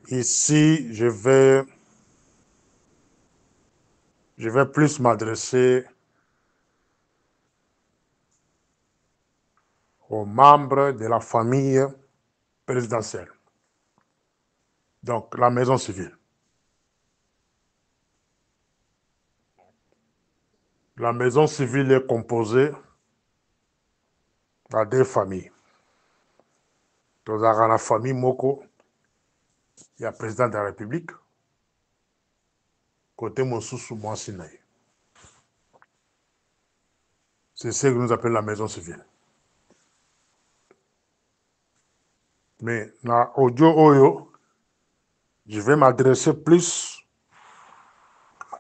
Ici, je vais plus m'adresser aux membres de la famille présidentielle. Donc, la maison civile. La maison civile est composée de deux familles. Dans la famille Moko, il y a le président de la République. Côté Mosusu Mwansinaï. C'est ce que nous appelons la maison civile. Mais dans audio Oyo, je vais m'adresser plus à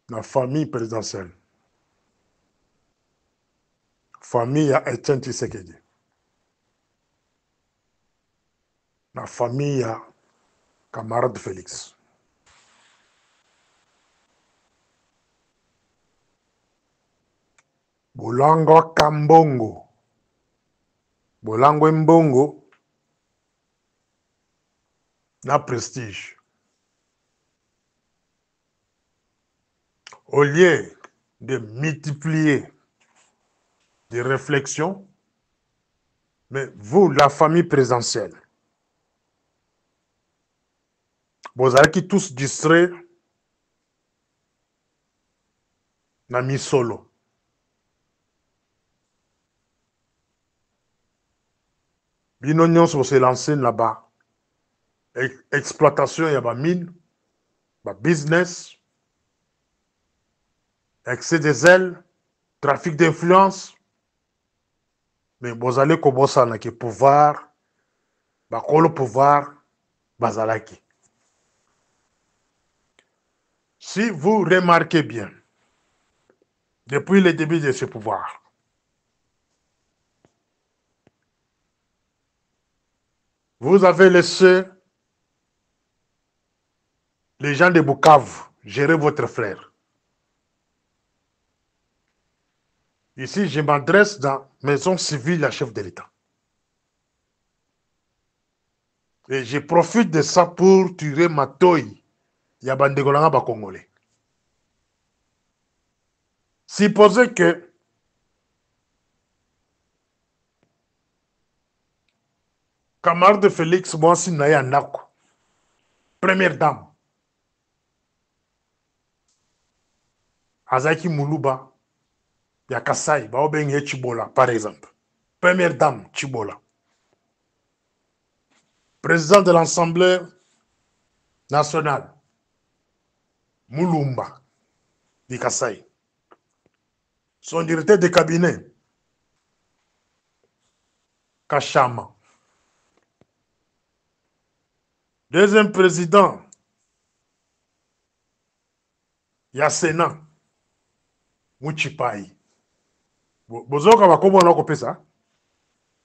la famille présidentielle. Famille à Etienne Tshisekedi. La famille à camarade Félix. Bolango Kambongo. Bolango Mbongo. Na prestige. Au lieu de multiplier des réflexions, mais vous, la famille présidentielle, vous allez qui tous distraits na mi solo. Bino nyonso se lancer là-bas. Exploitation, il y a mine, business, excès des ailes, trafic d'influence. Mais vous allez commencer à que pouvoir, le pouvoir, bazalaki. Si vous remarquez bien, depuis le début de ce pouvoir, vous avez laissé les gens de Bukavu gérer votre frère. Ici, je m'adresse dans la maison civile à chef de l'État. Et je profite de ça pour tirer ma toy. Il y a des Congolais. Supposez que camarade Félix Mwansi Naya Nako, première dame, Azaki Moulouba, Yakasai, Baobenge Chibola, par exemple. Première dame, Chibola. Président de l'Assemblée nationale, Moulumba, Yakasai. Son directeur de cabinet, Kachama. Deuxième président, Yassena, Mouchipai. Bozoka bakomo na kopesa,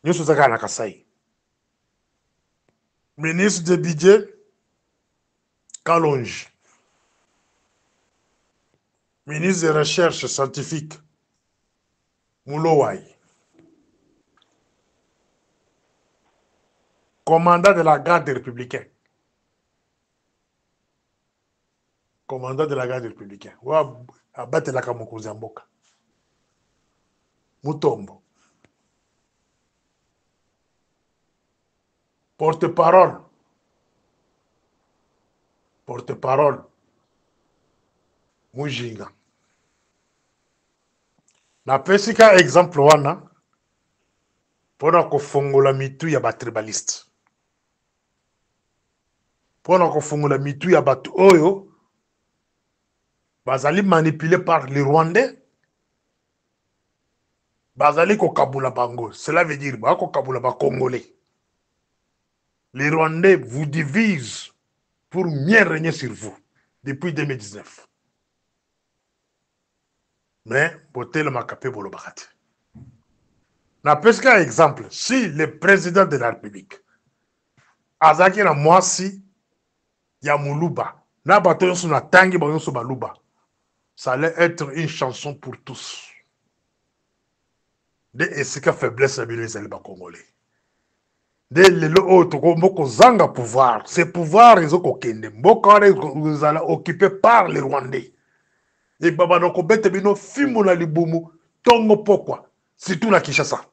nyoso zaka na Kasai. Ministre de budget, Kalonji. Ministre de recherche scientifique, Moulowai. Commandant de la garde républicaine. Commandant de la garde républicaine. Wa abate la kamokozi mboka. Mutombo. Porte-parole. Porte-parole. Mujinga. Na pesika exemple wana pona kofongola mitu ya batribaliste. Pona kofongola mitu ya batu oyo bazali manipulé par les Rwandais. Bazali kokabula bango. Cela veut dire ba kokabula ba Congolais. Les Rwandais vous divisent pour mieux régner sur vous depuis 2019. Mais botel makapé bolobakati. Na pesika exemple, si le président de la République azaki na mwasi ya Muluba, na bato yonso na tangi ba yonso baluba, ça allait être une chanson pour tous. De esika faiblesse na bino ezali ba Congolais. nde lelo oyo tokozanga pouvoir. Ce pouvoir ezokokende mboka wana ezala occupé par les Rwandais. Et baba nokobete bino fimbo na libumu tongo pokwa surtout na Kinshasa.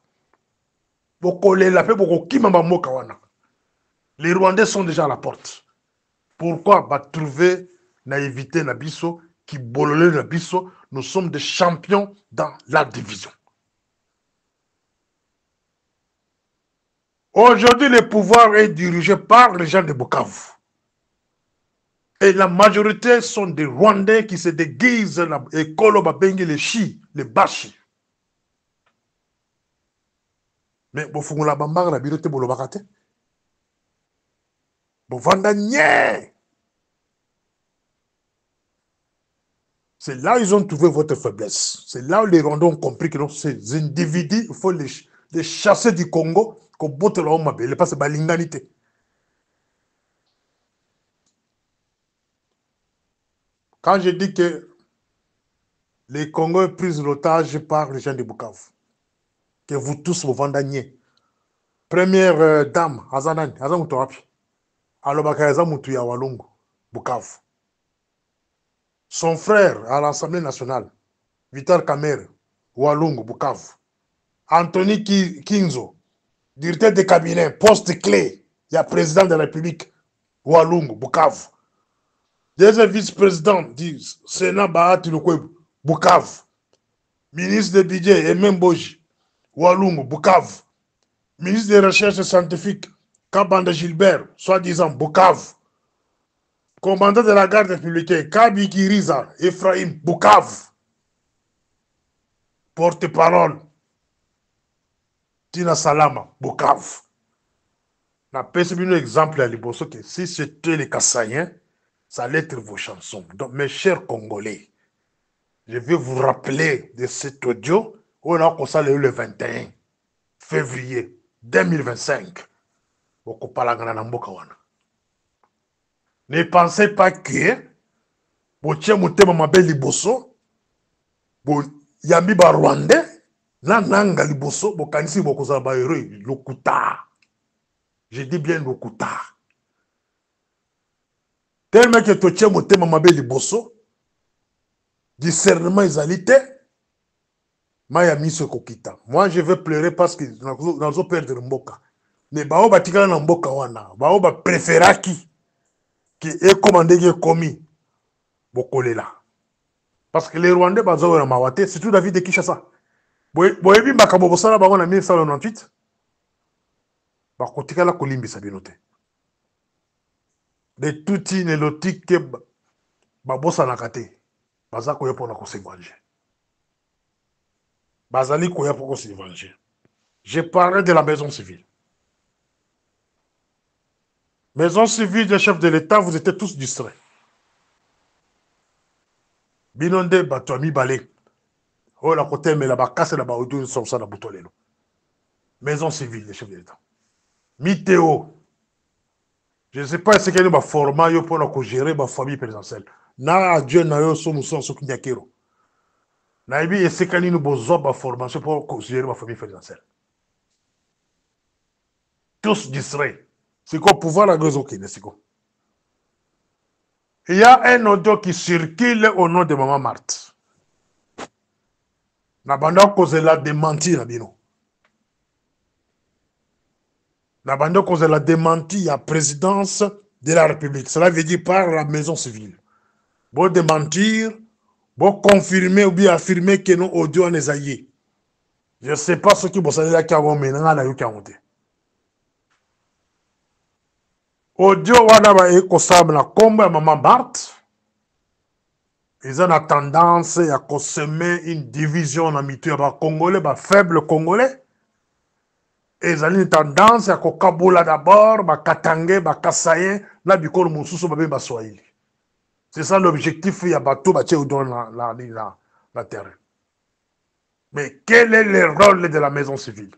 Bokolela pe bokokima mboka wana. Les Rwandais sont déjà à la porte. Pourquoi va trouver na éviter na biso qui bolole na biso, nous sommes des champions dans la division. Aujourd'hui, le pouvoir est dirigé par les gens de Bukavu. Et la majorité sont des Rwandais qui se déguisent et Kolo Babengi, les Chi, les Bashi. Mais Bofungula Bambang, la bilote Bolobakate. Bovanda nye. C'est là où ils ont trouvé votre faiblesse. C'est là où les Rwandais ont compris que ces individus, il faut les chasser du Congo, qu'on botte leur homme, parce que c'est l'ingalité. Quand je dis que les Congos sont pris l'otage par les gens de Bukavu, que vous tous vous vendez, première dame, Azanani, Azamutorapi, Alobaka Azamutu ya Walungu, Bukavu. Son frère à l'Assemblée nationale, Vital Kamer, Walungu, Bukavu. Anthony Kinzo, directeur de cabinet, poste clé, il y a président de la République, Walungu, Bukavu. Deuxième vice-président du Sénat, Bahati Lukweb, Bukavu. Ministre de budget, Emem Boji, Walungu, Bukavu. Ministre des Recherches scientifiques, Kabanda Gilbert, soi-disant, Bukavu. Commandant de la garde républicaine, Kabi Kiriza, Ephraim, Bukavu. Porte-parole, Tina Salama, Bukavu. Na pèse un exemple à Liboso que si c'était les Kassaïens, ça allait être vos chansons. Donc, mes chers Congolais, je vais vous rappeler de cet audio où on a commencé le 21 février 2025. Ne pensez pas que Botia Moutema Mabel Liboso, Yambi ba Rwandais, Nanga Liboso, Bokanisi Bokoza Bayero, Lokuta. Je dis bien Lokuta. Tellement que Totia Moutema Mabel Liboso, discernement ezalité, Mayami se kokita. Moi, je vais pleurer parce que nous allons perdre Mboka. Mais bao batikala na Mboka wana, bao ba préféraki qui est commandé qui est commis. Bokolela. Parce que les Rwandais bazo na mawate, c'est tout David de Kinshasa. Boyebi makabo bosala bango na 1998. Bakotikala kolimbi sabinote. De touti nelotique que babosa na kate. Baza koya pona ko se venger. Bazali koya pona ko se venger. Je parlais de la maison civile. Maison civile des chefs de l'État, vous étiez tous distraits. Binonde Batoami Balé. Oh la côté mais la bacasse la baoudou sont ça na butolelo. Maison civile des chefs de l'État. Mitéo. Je ne sais pas ce qu'il y a un format pour gérer ma famille présidentielle. Na adieu na yo so muso so kinyakero. Na ibi esekani nous bozo ba formation pour gérer ma famille présidentielle. Tous distraits. C'est quoi pouvoir la grèce au Kenya, c'est quoi? Il y a un audio qui circule au nom de Maman Marthe. Nabanda cause la démenti na bino. Nabanda cause la démenti à présidence de la République. Cela veut dire par la maison civile. Bon démentir, bon confirmer ou bien affirmer que nos audio en est aillés. Je ne sais pas ce qui vous savez là qui a maintenant la yuki a monté. Audio wana ba ekosam na kombo ya Maman Marthe. Ils ont la tendance à consommer une division dans mitu ya Congolais, ba faible Congolais. Ils ont une tendance à kokabola d'abord, ba Katangé, ba Kassaye, na bikolo mususu ba be ba Swahili. C'est ça l'objectif ya bato ba tche dans la terre. Mais quel est le rôle de la maison civile?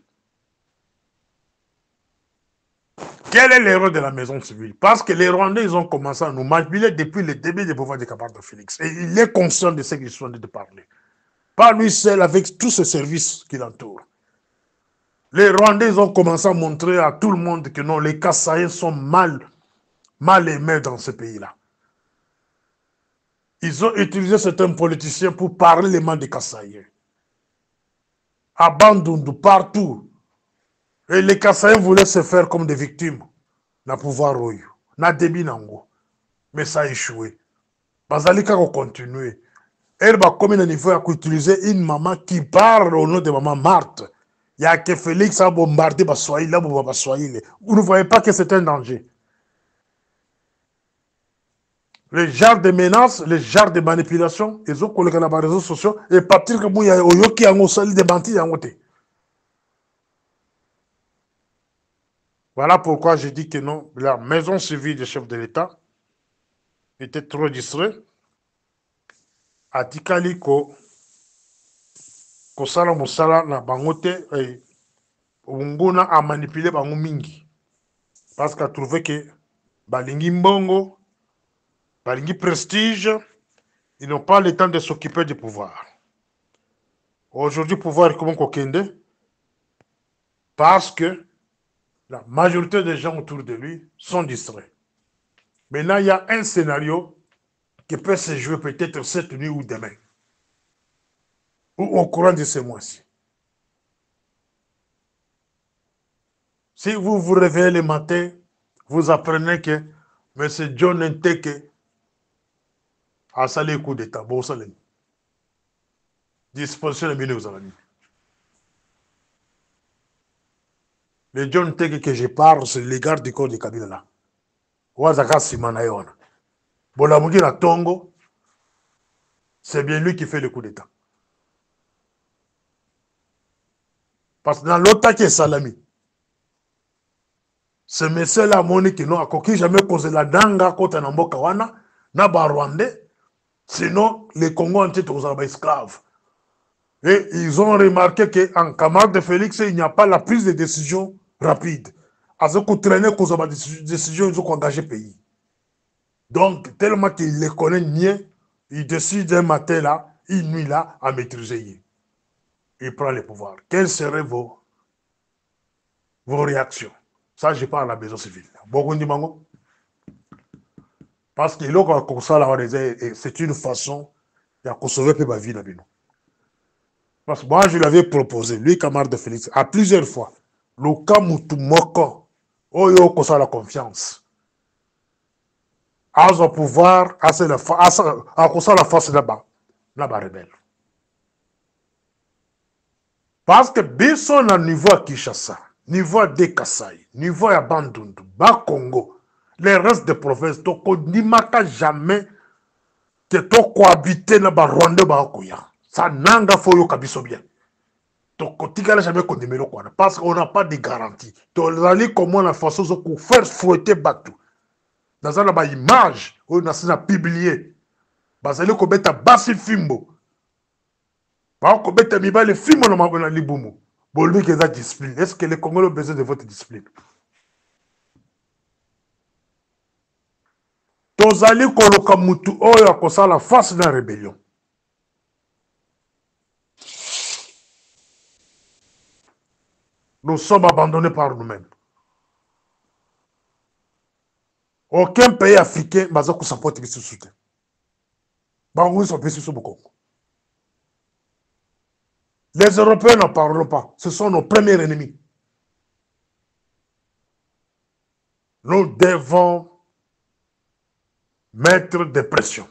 Quel est le rôle de la maison civile? Parce que les Rwandais, ils ont commencé à nous manipuler depuis le début du pouvoir de Kabanda Félix. Et il est conscient de ce qu'ils sont en train de parler. Pas lui seul, avec tous ces services qui l'entourent. Les Rwandais ils ont commencé à montrer à tout le monde que non, les Kassaïens sont mal aimés dans ce pays-là. Ils ont utilisé certains politiciens pour parler les mal des Kassaïens. À Bandundu, partout. Et les Kassaïens voulaient se faire comme des victimes. Na pouvoir royo. Na débi nango. Mais ça a échoué. Bazalika va continuer. Elle va comme un niveau à utiliser une maman qui parle au nom de maman Marthe. Il y a que Félix a bombardé Baswahili, là, Baswahili. Vous ne voyez pas que c'est un danger. Les genres de menaces, les genres de manipulation, ils ont collé dans les réseaux sociaux et partir comme il y a Oyoki en Osali de Banti en Ote. Voilà pourquoi je dis que non, la maison civile du chef de l'État était trop distrait. Atikali ko sala mosala na bangote Unguna a manipulé bango mingi parce qu'a trouvé que balingi mbongo, balingi prestige, ils n'ont pas le temps de s'occuper du pouvoir. Aujourd'hui, le pouvoir est comme Kokende parce que la majorité des gens autour de lui sont distraits. Maintenant, il y a un scénario qui peut se jouer peut-être cette nuit ou demain, ou au courant de ce mois-ci. Si vous vous réveillez le matin, vous apprenez que M. John Nteke a salé le coup d'État. Bon, ça l'est. Disposition de milieu aux amis. Le John Nteke que je parle, c'est l'égard du corps de Kabila là. Ouazaka Simana Yona. Bolamugi na Tongo, c'est bien lui qui fait le coup d'État. Parce que dans l'autre qui est Salami, ce monsieur-là, Monique, non, a coquille jamais causé la danga contre Namboka Wana, n'a pas Rwandais, sinon les Congos ont été aux esclaves. Et ils ont remarqué qu'en camarade de Félix, il n'y a pas la prise de décision rapide. À ce qu'on traînait cause de la décision, ils ont engagé le pays. Donc, tellement qu'ils les connaissent mieux, ils décident un matin là, une nuit là, à maîtriser. Il prend le pouvoir. Quelles seraient vos réactions? Ça, je parle à la maison civile. Parce que c'est une façon de sauver ma vie. Parce que moi, je l'avais proposé, lui, camarade de Félix, à plusieurs fois. Le cas Moutoumoko, Oyo Kosa la confiance. À son pouvoir, à Kosa la force là-bas, là-bas rebelle. Parce que Bisson à niveau à Kinshasa, niveau à Dekasai, niveau à Bandundu, Bas Congo, les restes des provinces, toko nimaka jamais que to cohabiter na ba Rwanda ba Okoya. Ça nanga foyo kabiso bien. Toko tigala jamais kondimelo kwa. Parce qu'on n'a pas de garantie. Tolali comment la façon de faire fouetter Batou. Dans un ba image, on a publié. Bazali ko beta basi fimbo. Ba ko beta mibale fimbo na mabona libumu. Bolbi que ça discipline. Est-ce que les Congolais ont besoin de votre discipline? Tozali koloka mutu oyo akosala face na rébellion. Nous sommes abandonnés par nous-mêmes. Aucun pays africain n'a pas supporté ce soutien. Les Européens n'en parlent pas. Ce sont nos premiers ennemis. Nous devons mettre des pressions.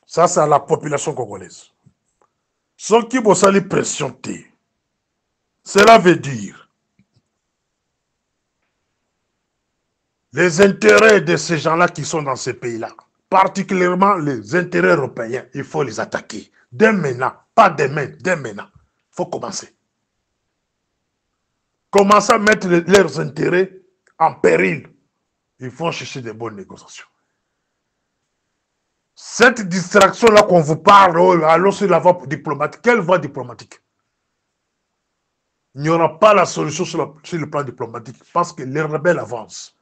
Ça, c'est à la population congolaise. Ceux qui vont salir pression, cela veut dire les intérêts de ces gens-là qui sont dans ces pays-là, particulièrement les intérêts européens, il faut les attaquer. Dès maintenant, pas demain, dès maintenant. Il faut commencer. Commencer à mettre leurs intérêts en péril. Il faut chercher des bonnes négociations. Cette distraction-là qu'on vous parle, allons sur la voie diplomatique. Quelle voie diplomatique? Il n'y aura pas la solution sur le plan diplomatique parce que les rebelles avancent.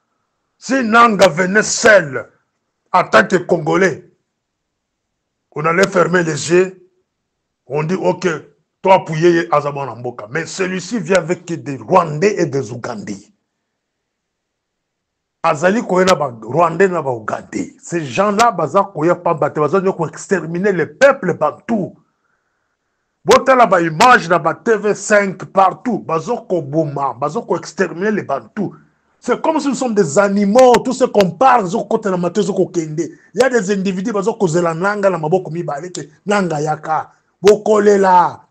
Si Nanga venait seul en tant que Congolais, on allait fermer les yeux, on dit ok, toi appuyer Azamon Mboka. Mais celui-ci vient avec des Rwandais et des Ougandais. Azali Koyena Rwandais na Ougandais. Ces gens-là, Baza Koya Pambate, Baza Nyoko exterminer le peuple partout. Botala ba image na ba TV5 partout. Baza Koboma, Baza Ko exterminer les Bantous. C'est comme si nous sommes des animaux, tout ce qu'on parle, il y a des individus qui sont la nanga na maboko mibaleke nanga yaka. Bokolela.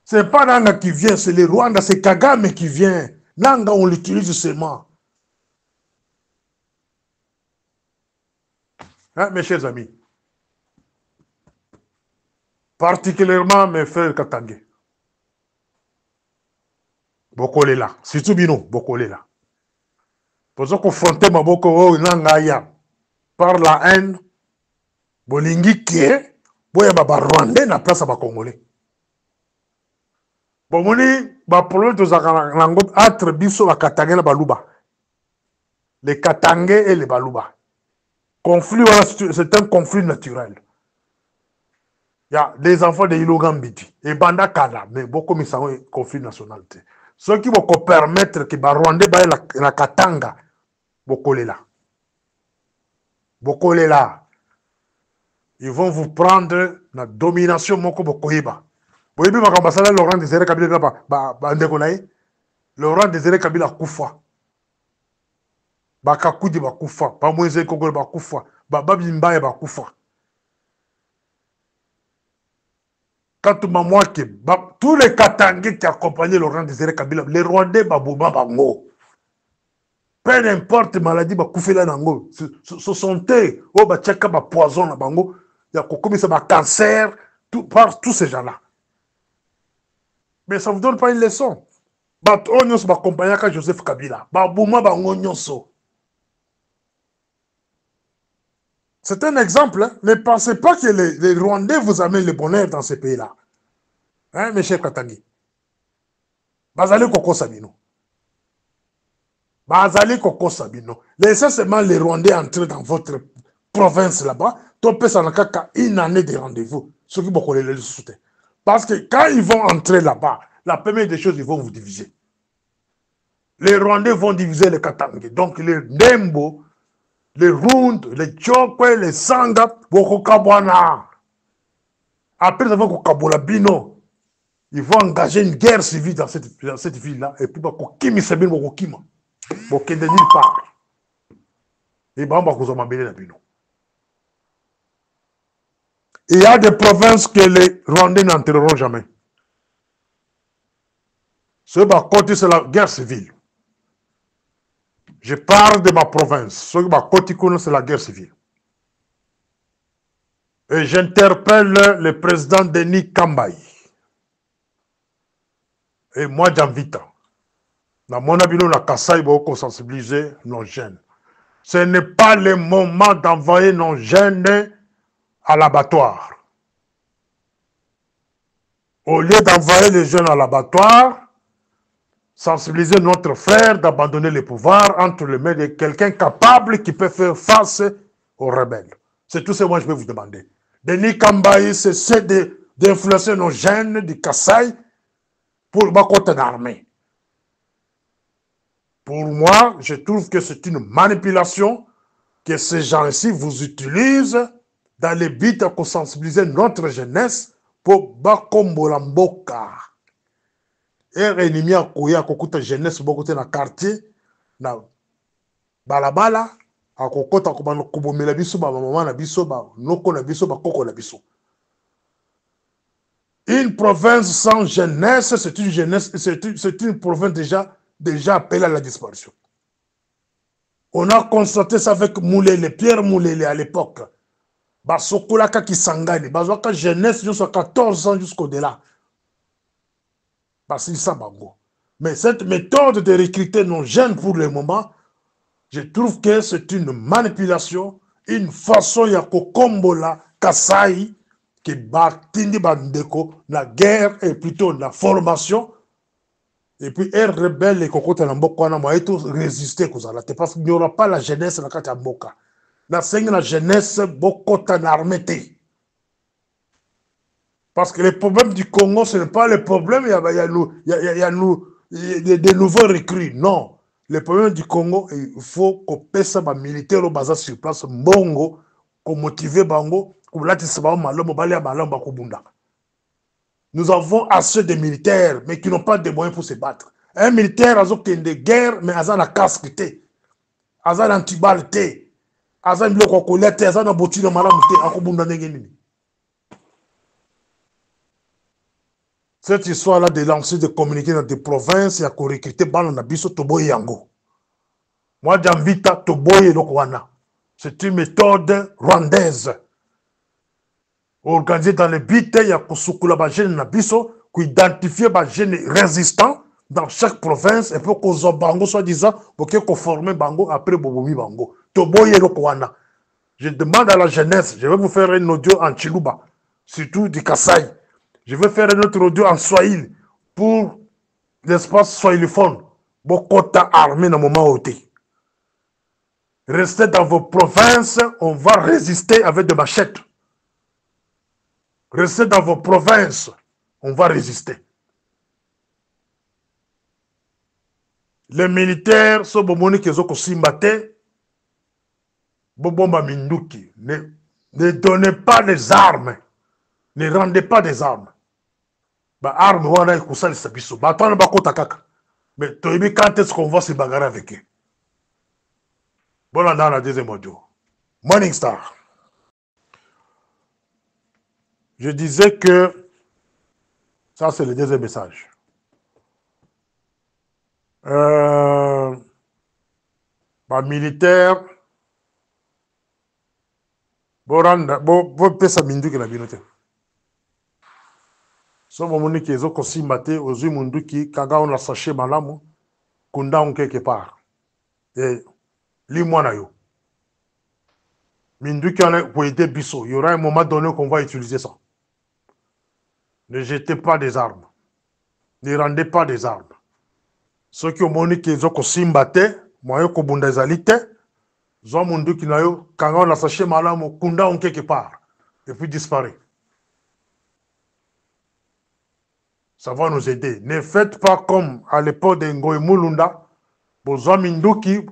C'est pas Nanga qui vient, c'est le Rwanda, c'est Kagame qui vient. Nanga, on l'utilise seulement. Hein, mes chers amis. Particulièrement mes frères Katangé. Bokolela. Surtout Bino, Bokolela. Pour ça confronter Maboko Nanga ya par la haine, Bolingi qui est, Boya Baba Rwandais na place à Congolais. Bon, moni, ba problème de Zaganango, entre Biso, la Katangé, la Baluba. Les Katangé et les Baluba. Conflit, voilà, c'est un conflit naturel. Il y a des enfants de Ilogambiti. Et Banda Kada, mais beaucoup de sont conflit national. Ceux qui vont permettre que les Rwandais la Katanga, beaucoup là. Beaucoup là. Ils vont vous prendre la domination moko bokoyiba. Boyibi makambasala Laurent Désiré Kabila Laurent Désiré Kabila kufa. Bakakudi bakufa, Pamweze Kogol bakufa, Bababi Mbaye bakufa. Quand tous les Katangais qui accompagnaient Laurent Désiré Kabila, les Rwandais Babouma Bango. Peu importe maladie bakufela nango, ce sont eux, oh bachaka ba poison na bango, ya kokomisa ba cancer, par tous ces gens-là. Mais ça ne vous donne pas une leçon. Bat onyos ba compagnie Joseph Kabila, Babouma bango nyonso. C'est un exemple, hein? Ne pensez pas que les Rwandais vous amènent le bonheur dans ces pays-là. Hein, mes chers Katangi? Bazali Koko Sabino. Bazali Koko Sabino. Laissez seulement les Rwandais entrer dans votre province là-bas. Topé Sanakaka, une année de rendez-vous. Ceux qui vont les soutiennent. Parce que quand ils vont entrer là-bas, la première des choses, ils vont vous diviser. Les Rwandais vont diviser les Katangi. Donc les Ndembo, les Rund, les Tchokwe, les Sanga, Bokokabwana. Après, ils vont Kokabola Bino. Ils vont engager une guerre civile dans cette ville-là. Et puis, Bokokimi Sabine Bokokima. Bokende nulle part. Et Bambakousamabele la Bino. Il y a des provinces que les Rwandais n'entreront jamais. Ce côté, c'est la guerre civile. Je parle de ma province. Ce côté, c'est la guerre civile. Et j'interpelle le président Denis Kambaï. Et moi, j'invite. Dans mon avis, la Kassai va sensibiliser nos jeunes. Ce n'est pas le moment d'envoyer nos jeunes à l'abattoir. Au lieu d'envoyer les jeunes à l'abattoir, sensibiliser notre frère d'abandonner le pouvoir entre les mains de quelqu'un capable qui peut faire face aux rebelles. C'est tout ce que moi je vais vous demander. Denis Kambaï, c'est d'influencer nos jeunes du Kassai pour battre une armée. Pour moi, je trouve que c'est une manipulation que ces gens-ci vous utilisent dans le but de sensibiliser notre jeunesse pour Bakombola Mboka. Et ennemi à Koya, Kokuta jeunesse, beaucoup dans le quartier, na balabala, à Kokota, Kobomela Biso, Maman na Biso, Noko na Biso, Koko na Biso. Une province sans jeunesse, c'est une jeunesse, c'est une province déjà appelée à la disparition. On a constaté ça avec Moulele, Pierre Moulele à l'époque. Basokolaka Kisangani, Bazoka jeunesse jusqu'à 14 ans jusqu'au-delà. Mais cette méthode de recruter nos jeunes pour le moment, je trouve que c'est une manipulation, une façon ya kokombola Kasai qui batindi bandeko la guerre et plutôt la formation. Et puis un rebelle et kokota na mboka na moyeto résister kozala parce qu'il n'y aura pas la jeunesse na kati ya mboka. Na sengi la jeunesse bokota na armée. Parce que les problèmes du Congo, ce n'est pas les problèmes, il y a des nouveaux recrues. Non. Les problèmes du Congo, il faut qu'on pèse les militaires au bazar sur place, Mbongo, qu'on motive Bango, qu'on latisse Malombo, Balia Malomba, Kubunda. Nous avons assez de militaires, mais qui n'ont pas de moyens pour se battre. Un militaire a de guerre, mais a un casque, a un antibal, a un bloc à colette, a un bouti de Malam, a Kubunda Negeni. Cette histoire-là de lancer des communiqués dans des provinces, il y a qu'on recruter Bano Nabiso Toboye Yango. Moi, j'invite à Toboye Lokwana. C'est une méthode rwandaise. Organisée dans les but, il y a Kosukula Bajene Nabiso, qui identifie les résistants dans chaque province, et pour qu'on Bango soit disant, pour qu'on forme Bango après Bobomi Bango. Toboye Lokwana. Je demande à la jeunesse, je vais vous faire un audio en Chiluba, surtout du Kasaï. Je vais faire un autre audio en Swahili pour l'espace swahiliphone. Bokota armé dans le moment où restez dans vos provinces, on va résister avec des machettes. Restez dans vos provinces, on va résister. Les militaires sont bomoni qui ont simbaté. Bobomba Minduki. Ne donnez pas des armes. Ne rendez pas des armes. Bah, armes, wana y kusali sabiso. Bah, attends, bah, kota kaka. Mais, toibi, quand est-ce qu'on va se bagarrer avec eux? Bon, on a la deuxième audio. Morning Star. Je disais que, ça c'est le deuxième message. Bah, militaire, bon, pesa minduki na binote. So momoni ki ezo kosimate ozui munduki kanga on a saché malamu kunda on quelque part. Et li mwana yo. Minduki on a pour aider biso. Il y aura un moment donné qu'on va utiliser ça. Ne jetez pas des armes. Ne rendez pas des armes. Ceux qui ont moni ki ezo kosimbate, moyo kobunda ezalite, zo munduki na yo kanga on a saché malamu kunda on quelque part. Et puis disparaît. Ça va nous aider. Ne faites pas comme à l'époque de Ngoy Mulunda. Bozo Minduki,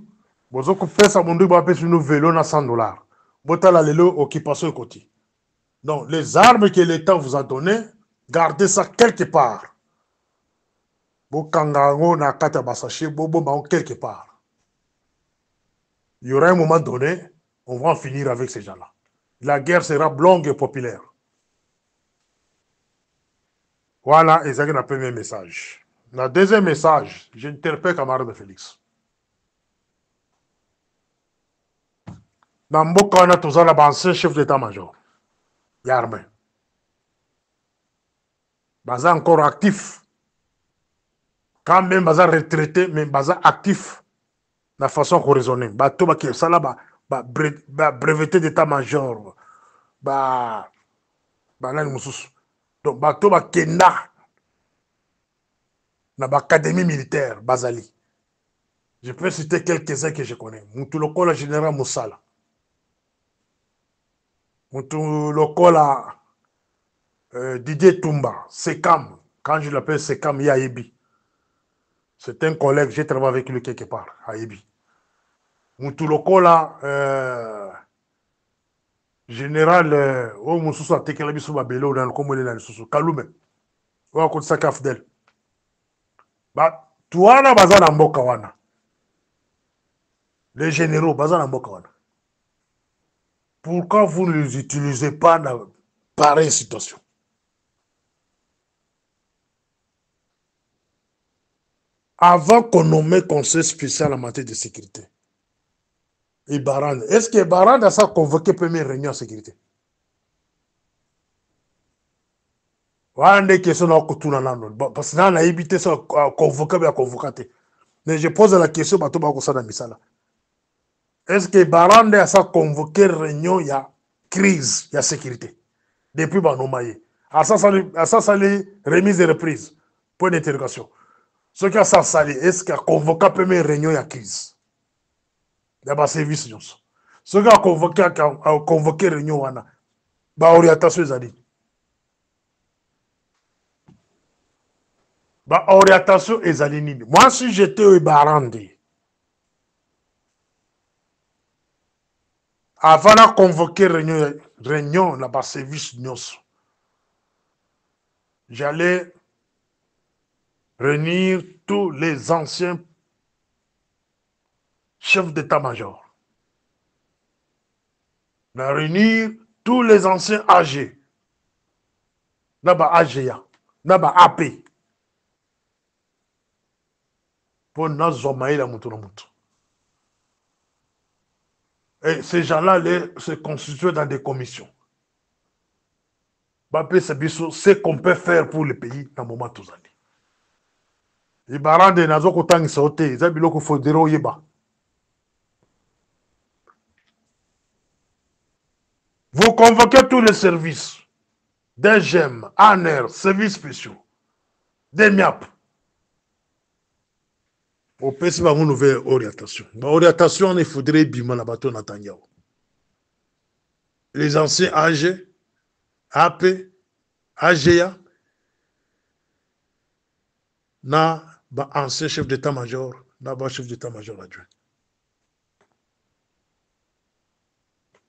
bozo kupesa mundu ba pesi nous vélo na $100. Bota la lelo occupation côté. Donc les armes que l'État vous a données, gardez ça quelque part. Bo kangango na kata basaché, bobo ma quelque part. Il y aura un moment donné, on va en finir avec ces gens-là. La guerre sera longue et populaire. Voilà, et c'est le premier message. Le deuxième message, j'interpelle camarade de Félix. Dans Mboka, on a tous un ancien chef d'état-major. Il y a armé. Baza encore actif. Quand même, Baza retraité, mais Baza actif. De la façon qu'on raisonne. Bato, ça là, breveté d'état-major. Là, donc, Bato, Kenda. Dans l'académie militaire, Bazali. Je peux citer quelques-uns que je connais. Moutoulokola général Moussala. Moutoulokola Didier Toumba. Sekam. Quand je l'appelle Sekam Yaebi. C'est un collègue, j'ai travaillé avec lui quelque part, à Ebi. Moutoulokola, général, au Moussou a tekela biso babelo dans le commun dans le sous Kaloume. Ou à côté Saka Fidel. Bah, tuana bazana mboka wana. Les généraux bazana mboka wana. Pourquoi vous ne les utilisez pas dans pareille situation? Avant qu'on nomme conseil spécial en matière de sécurité, et Barand, est-ce que Barand a ça convoqué première réunion en sécurité? Voilà des questions parce que là, on a évité ça convoqué à convoquer. Mais je pose la question à tout le monde. Est-ce que Barand a ça convoqué réunion, il y a crise, il y a sécurité? Depuis Banomaye. À ça, ça les remise et reprise. Point d'interrogation. Ce qui a ça salé, est-ce qu'il a convoqué première réunion, il y a crise? Il y a un service. Ce qui a convoqué réunion, il y a orientation. Bah, orientation ezali nini. Moi, si j'étais au Barandi, avant de convoquer réunion là-bas, service nyonso, j'allais réunir tous les anciens chefs d'état-major. Réunir tous les anciens AG. Là-bas, AGA. Là-bas, AP. Pour nous zomaï la moutou. Et ces gens-là se constituent dans des commissions. C'est ce qu'on peut faire pour le pays dans le moment tous années. Les barans de nazo kotang sauté, ils ont biloko fodero yeba. Vous convoquez tous les services, des GEM, ANER, services spéciaux, des MIAP. Au PS, il y a une nouvelle orientation. L'orientation, il faudrait bima la bateau Netanyahu. Les anciens AG, AP, AGA, na ancien chef d'état-major, na chef d'état-major adjoint.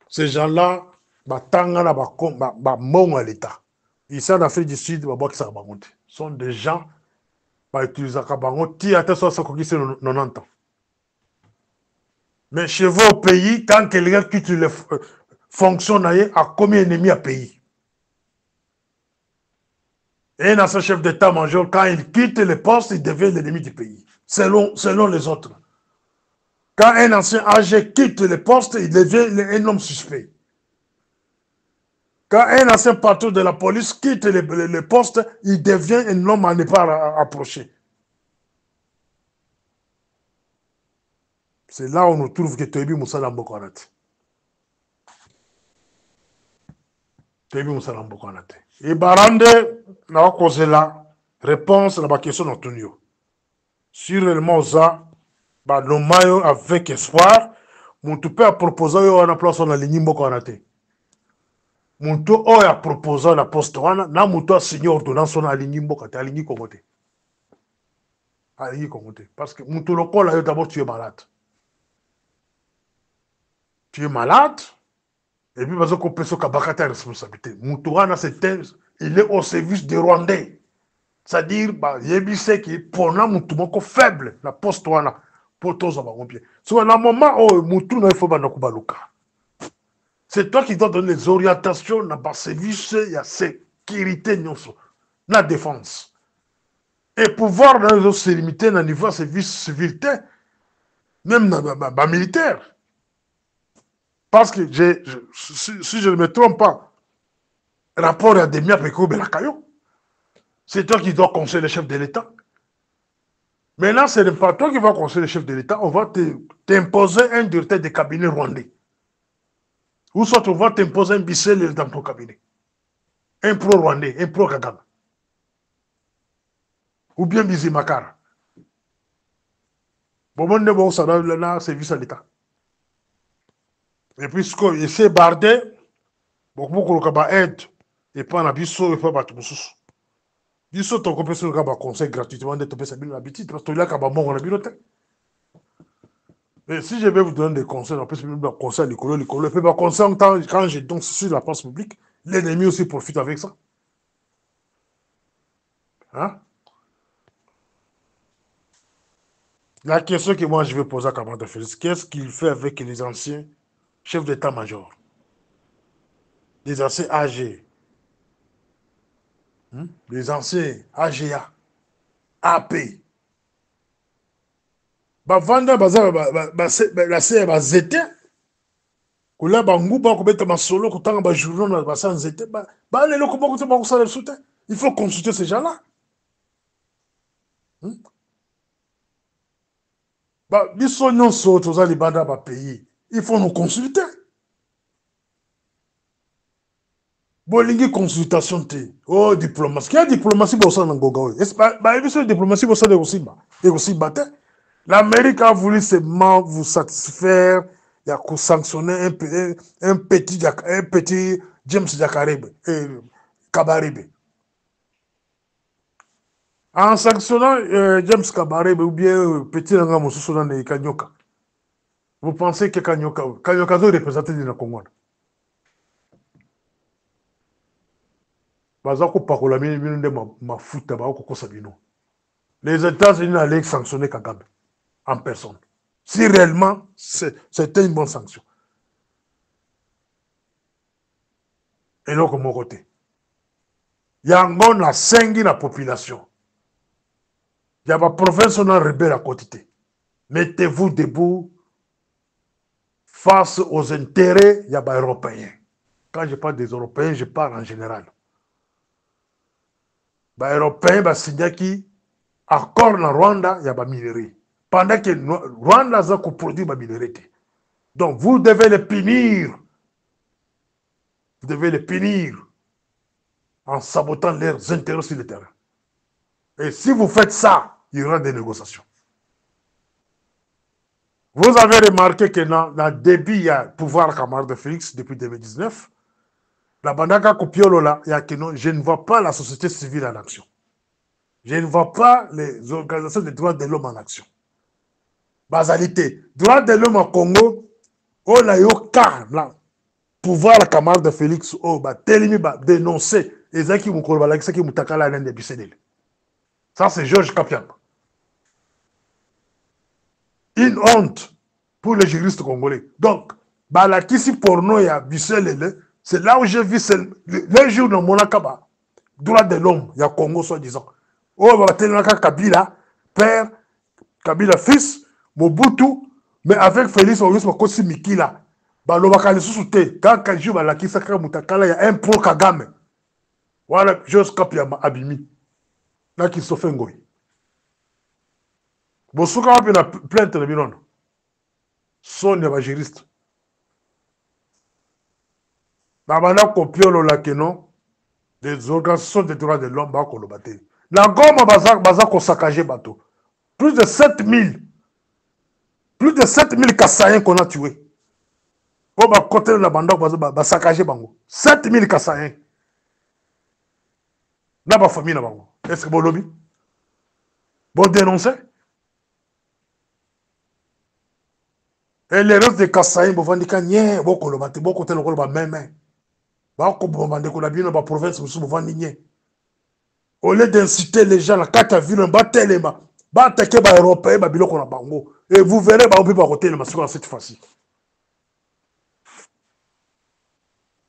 Ces gens-là, à l'État. Ici en Afrique du Sud, sont des gens qui utilisent le 90 ans. Mais chez vous au pays, quand quelqu'un quitte les fonctions, à combien d'ennemis à pays? Et un ancien chef d'état-major, quand il quitte le poste, il devient l'ennemi du pays, selon les autres. Quand un ancien âgé quitte le poste, il devient un homme suspect. Quand un ancien patron de la police quitte le poste, il devient un homme à ne pas approcher. C'est là où on trouve que Toyebi Moussa Lambokonate. Toyebi Moussa Lambokonate. Et Barande, n'a pas causé la réponse à la question d'Antonio. Sur le Moza, le maillot avec espoir, mon toupé a proposé un place sur la ligne Mbokonate. Muntu oyo proposa na poste wana na mutu asigné ordonnance na alingi mboka te alingi Congo te parce que mutu lokola yo d'abord tu es malade et puis bazo ko peso ka bakata responsabilité mutu wana il est au service des Rwandais, c'est-à-dire yebise ki pona mutu moko faible na poste wana pour tozo ba rompie so na moment où mutu na il faut bana kubaluka. C'est toi qui dois donner les orientations dans le service, il y a sécurité, la défense. Et pouvoir se limiter dans le niveau de service civilité, même dans le militaire. Parce que si je ne me trompe pas, rapport à des miens c'est toi qui dois conseiller le chef de l'État. Maintenant, ce n'est pas toi qui vas conseiller le chef de l'État, on va t'imposer un directeur de cabinet rwandais. Ou soit on va t'imposer un bicelle dans ton cabinet. Un pro-rwandais, un pro-Kagame. Ou bien Bizimakara. Bon, ça va service à l'État. Et puis, il s'est bardé, beaucoup de aide, et pas en abisso, et pas battu. Bisso, ton compétition, conseil gratuitement de toper sa bille l'habitude, parce que là, quand on a biloté. Et si je vais vous donner des conseils, on peut se donner des conseils à l'école, et puis, conseil, quand je donne sur la place publique, l'ennemi aussi profite avec ça. Hein? La question que moi je vais poser à Kamada Félix, qu'est-ce qu'il fait avec les anciens chefs d'état-major, les anciens AG, les anciens AGA, AP? Bavanda la CE bazete, kula banguba kobeta masolo kutanga ba journaux na basan zete, ba lelo ko boko ba ko soutien. Il faut consulter ces gens-là. Biso nyonso toza libanda ba pays, il faut nous consulter. Bolingi consultation te. Oh, diplomatie. Quelle diplomatie pour ça dans Goga? Est-ce que diplomatie pour ça de Rosimba? L'Amérique a voulu seulement vous satisfaire, il y a sanctionner un petit James Kabarebe. En sanctionnant James Kabaré ou bien Petit Nanga Moussouna et Kanyoka, vous pensez que Kanyoka doit représenter le Congo? Les États-Unis allaient sanctionner Kagame en personne. Si réellement c'était une bonne sanction. Et donc, mon côté, il y a un 5 la population. Il y a ma province on a rebelle à côté. Mettez-vous debout face aux intérêts il y a des Européens. Quand je parle des Européens, je parle en général. Les Européens, les Sindaki, accord dans Rwanda, il y a des minerais. Pendant que Rwanda a produit des minerais. Donc, vous devez les punir. Vous devez les punir en sabotant leurs intérêts sur le terrain. Et si vous faites ça, il y aura des négociations. Vous avez remarqué que dans le début, il y a pouvoir camarade de Félix depuis 2019. La bandaka Kopiolo là, je ne vois pas la société civile en action. Je ne vois pas les organisations des droits de l'homme en action. Basalité, droits de l'homme au Congo, on a eu cas là. Pouvoir camarade de Félix, dénoncer les gens qui m'ont ça, c'est Georges Kapian. Une honte pour les juristes congolais. Donc, Balakisi porno ya Bissel, c'est là où j'ai vu le jour de Monakaba, droit de l'homme, il y a Congo soi-disant. Oh, Kabila, père, Kabila fils, Mobutu, mais avec Félix Auguste Makosi Mikila. Balobaka le sous-souté, quand Kajou Balakisa Mutakala, il y a un pro Kagame. Voilà, Georges Kapian Abimi. Là qui se fait ngoy. Bosuka wapi na plainte na binono. Son ya juriste. Babana kopiolo la kenon des organisations des droits de l'homme ba ko lo baté. La Goma baza ko saccager bateau. Plus de 7000 Kassaïens qu'on a tués. On va côté la bande ba saccager bango. 7000 Kassaïens. Na ba famille na bango. Est-ce que bon lobby? Bon dénoncer? Et les restes des Kassaïens, bon vandika nye, bon kolobate, bon côté le koloba même. Bon bomande ko la bien dans province musu bon vandinye. Au lieu d'inciter les gens la kata ville ba telema, ba attaquer ba européen ba biloko na bango. Et vous verrez ba on peut pas côté le sur cette fois-ci.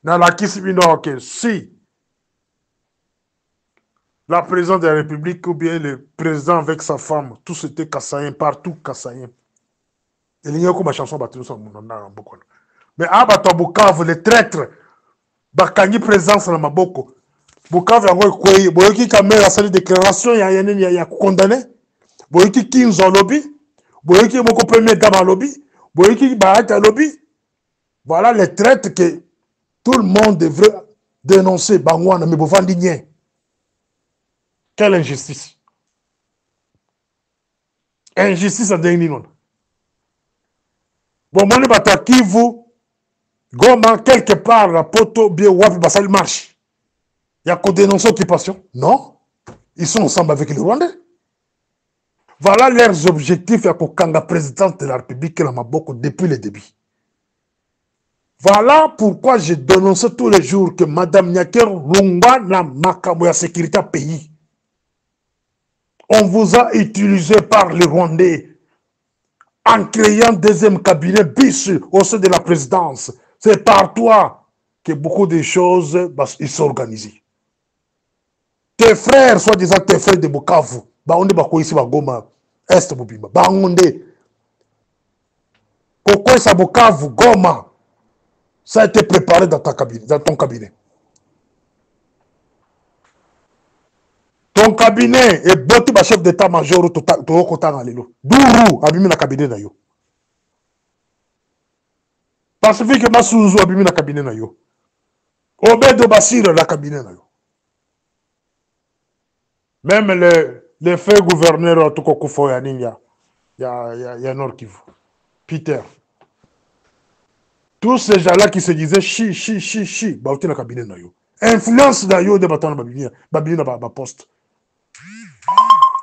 Dans la kisibino ok, si la présidente de la République ou bien le président avec sa femme, tout c'était Kassaïen, partout Kassaïen. Et il y a une chanson battue sur mon nom. Mais à Bukavu, les traîtres, Bakangi présence dans Maboko. Bukavu, il y a quoi? Boyoki Kamera, c'est une déclaration, il y a condamné. Boyoki Kinzo lobby. Boyoki Moko Premier Dama lobby. Boyoki Bahata lobby. Voilà les traîtres que tout le monde devrait dénoncer. Bangwana, mais Bovandigné. Quelle injustice. Injustice à dernier nom. Bon, moi, je Kivu, Goma, quelque part, la poto, bien, Wapi, Bassal marche. Il y a qu'à dénoncer l'occupation. Non. Ils sont ensemble avec les Rwandais. Voilà leurs objectifs. Il y a qu'à présidente de la République, la Maboko, depuis le début. Voilà pourquoi je dénonce tous les jours que Madame Nyaker Rumba n'a makambo ya sécurité pays. On vous a utilisé par les Rwandais. En créant deuxième cabinet bis au sein de la présidence. C'est par toi que beaucoup de choses ils sont organisées. Tes frères, soi-disant tes frères de Bukavu, on est ici à Goma, Est Bubimba, Bangonde, Koko est à Bukavu, Goma, ça a été préparé dans ton cabinet. Ton cabinet est boti ba chef d'état-major to kotanga lelo. Duru abimi na cabinet na yo. Pacifique Masunzu abimi na cabinet na yo. Obedo Basir na cabinet na yo. Même les faits gouverneurs to kokufo ya ninja. Ya Nord Kivu. Peter. Tous ces gens-là qui se disaient chi, ba oti na cabinet na yo. Influence na yo de batana babini na ba poste.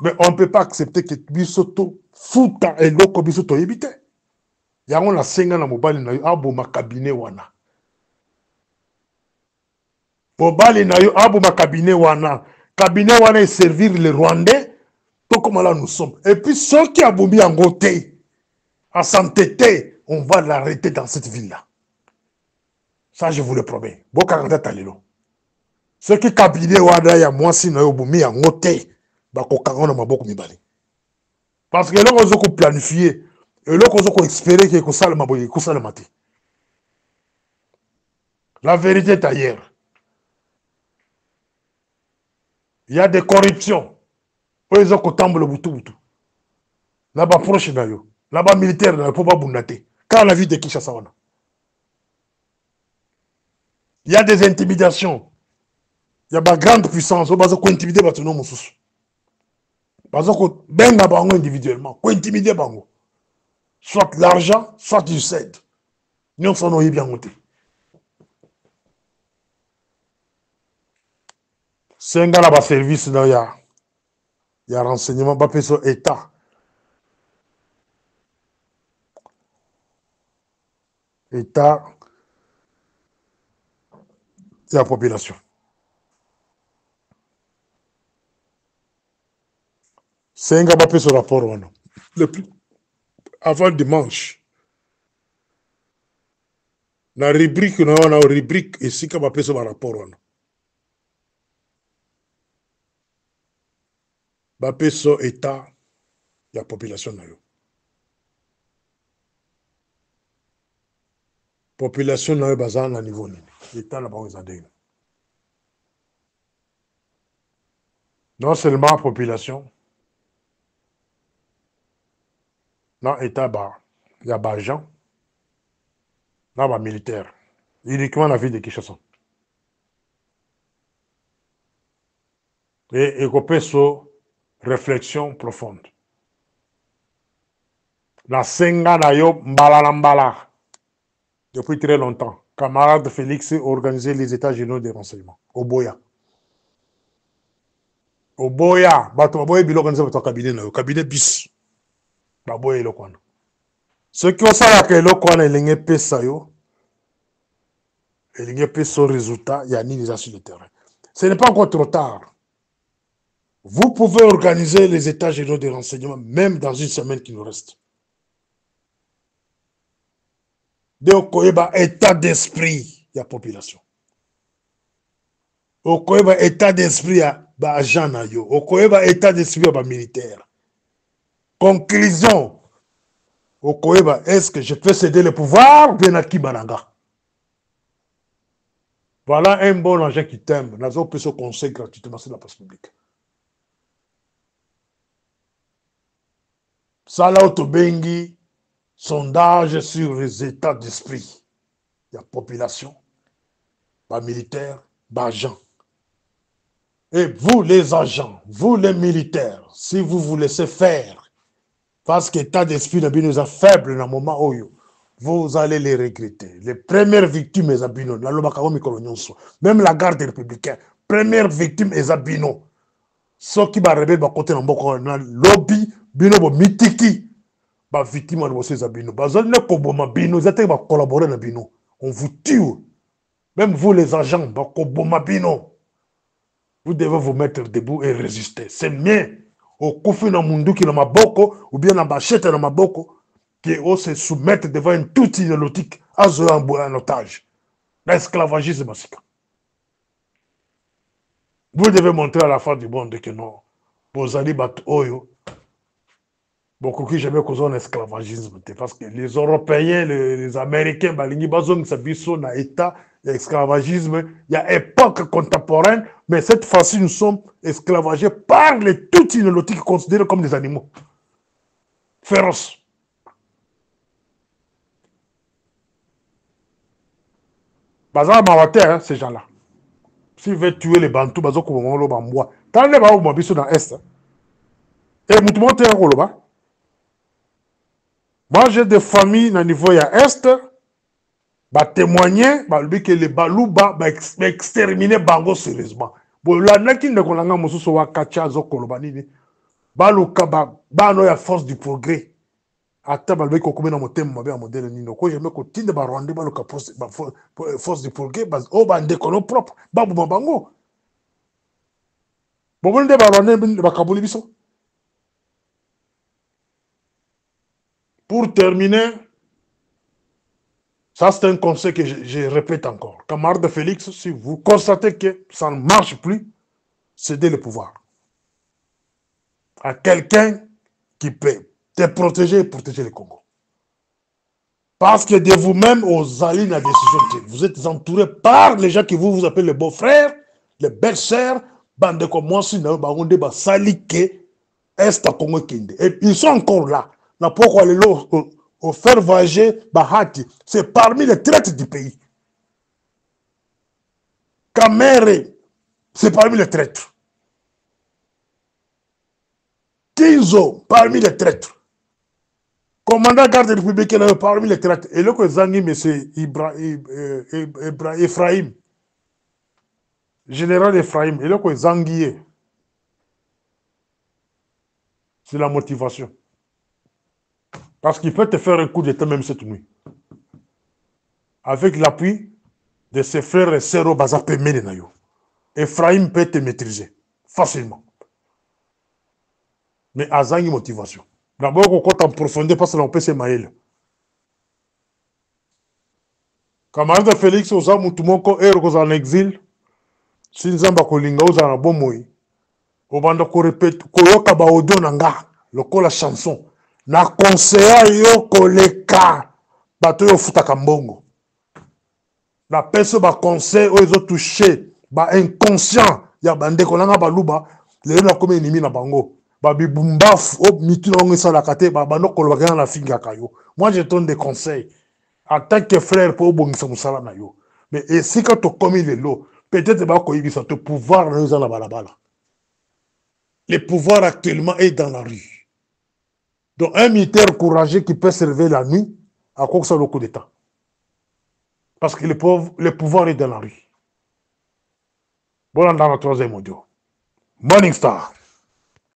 Mais on ne peut pas accepter que bisoto futa et loko bisoto yebite. Yango na senga na mobali na yo abo makabine wana. Mobali na yo abo makabine wana. Cabinet wana est servir les Rwandais. Tout comme là nous sommes. Et puis ceux qui abombi en côté, à s'entêter, on va l'arrêter dans cette ville-là. Ça, je vous le promets. Bokangata talelo. Ceux qui cabinet wana ya mwasi na yo bomi en côté, bako kangona maboko mibali. Parce que là, on a planifié, et là, on a espéré que ça le maboye, que ça le maté. La vérité est ailleurs. Il y a des corruptions. Ils ont tambour le boutou. Là-bas, proche d'ailleurs. Là-bas, militaire, il ne faut pas boundater. Quand on a vu de Kinshasa, il y a des intimidations. Il y a des grandes puissances. On va intimider les gens. Parce que ben individuellement, on intimider bango. Soit l'argent, soit tu cèdes. Nous sommes bien montés. C'est un gars service, il y a renseignement, pas sur l'État. État, et la population. C'est un gars qui sur rapport. Avant dimanche, la rubrique, on a une rubrique ici qui va sur rapport. Bape sur l'État et la population. Population n'a pas à niveau. L'État n'a pas besoin de. Non seulement la population, non l'État, il y a des gens, non des militaires. Uniquement la vie de Kinshasa. Et qu'on peut sur réflexion profonde. La senga na yo mbala. Depuis très longtemps, camarade Félix organisait les états généraux des renseignements. Au Boya. Au Boya. Bato Boya bilo organisé votre cabinet na yo. Cabinet bis. Ba Boya lo kwana. Ceux qui ont ça que lo kwana elinge pesa yo. Elinge pesa résultat, il y a ni déjà sur le terrain. Ce n'est pas encore trop tard. Vous pouvez organiser les états généraux des renseignements même dans une semaine qui nous reste. Donc, il y a un état d'esprit de la population. Il y a un état d'esprit de l'agent. Il y a un état d'esprit de militaire. Conclusion. Est-ce que je peux céder le pouvoir ou bien à Kibananga? Voilà un bon agent qui t'aime. Nous avons pu se conseiller gratuitement sur la place publique. Ça, là, Bengi, sondage sur les états d'esprit. Il y a population, pas militaire, pas agent. Et vous, les agents, vous, les militaires, si vous vous laissez faire, parce que l'état d'esprit de nous est faible dans le moment où vous allez les regretter. Les premières victimes, même la garde républicaine, première victime, est Abino. Ceux qui vont rebelle, côté dans lobby, Bino, mitiki, victime de ces Abino. Ils vont collaborer avec Bino. On vous tue. Même vous, les agents, Bino. Vous devez vous mettre debout et résister. C'est mieux au koufi na mundu qui na maboko ou bien na bachette na maboko qui on se soumettre devant une toute inélotique à un otage. L'esclavagisme, vous devez montrer à la fin du monde que non. Vous allez battre Oyo. Beaucoup qui jamais causé un esclavagisme. Parce que les Européens, les Américains, balingi bazong sabiso na état esclavagisme. Il y a époque contemporaine, mais cette fois-ci, nous sommes esclavagés par les tout inélotiques considérés comme des animaux féroces. Bazar Mawate, hein, ces gens-là. S'ils veulent tuer les Bantous, Bazar Koumolo Bamboua. Tant les Baou Mabiso dans l'Est. Et Moutoumou Té Roloba. Moi, j'ai des familles dans le niveau à Est. Bah témoigner que les balouba exterminer bango sérieusement. Bon là n'a qui ne connaît pas mususu wa kacha zo kolobani baluka bano ya force du progrès ata balobi kokómi na motema mabe ya modele nini oko jamai kotinda barwandais baluka force du progrès oyo bandeko no propre baboma bango bomoni nde barwandais bakaboli biso. Pour terminer, ça c'est un conseil que je répète encore. Camarade Félix, si vous constatez que ça ne marche plus, cédez le pouvoir à quelqu'un qui peut te protéger et protéger le Congo. Parce que de vous-même, aux alliés de la décision, vous êtes entouré par les gens qui vous appellent les beaux-frères, les belles-sœurs, bande comme moi, si vous avez des salike, est à Congo Kinde. Et ils sont encore là. Na pourquoi les lots au faire voyager Bahati, c'est parmi les traites du pays. Kamere, c'est parmi les traîtres. Kinzo, parmi les traîtres. Commandant garde républicaine, parmi les traîtres. Et là, que Zangi, M. Ephraim, général Ephraim, et là, que Zangi, c'est la motivation. Parce qu'il peut te faire un coup d'état même cette nuit. Avec l'appui de ses frères et sœurs au Bazapé Menenayo. Ephraim peut te maîtriser facilement. Mais à Zangi motivation. D'abord, on compte en profondeur parce qu'on peut se mailler. Camarade Félix, aux âmes, tout le monde est en exil. Si nous avons kolinga aux âmes, bon moi. Au bande ko répète, koyoka ba audio nanga, le ko la chanson. Na conseiller yo koleka, bato yo futa kambongo. Na personne ba conseil aux autres touché, ba inconscient, ya bande kolanga baluba, les na comme ennemi na bango. Ba bibumbaf, op mitu na ongi sala kate, ba bando kolobaka na finga kayo. Moi je donne des conseils. En tant que frère, pour bongisa musala na yo. Mais et si quand tu commis les lots, peut-être ba koyibisa te pouvoir na yo la balabala. Le pouvoir actuellement est dans la rue. Donc un militaire courageux qui peut se lever la nuit, à quoi que ça le coup d'État. Parce que le pouvoir est dans la rue. Bon, dans la troisième audio. Morning Star.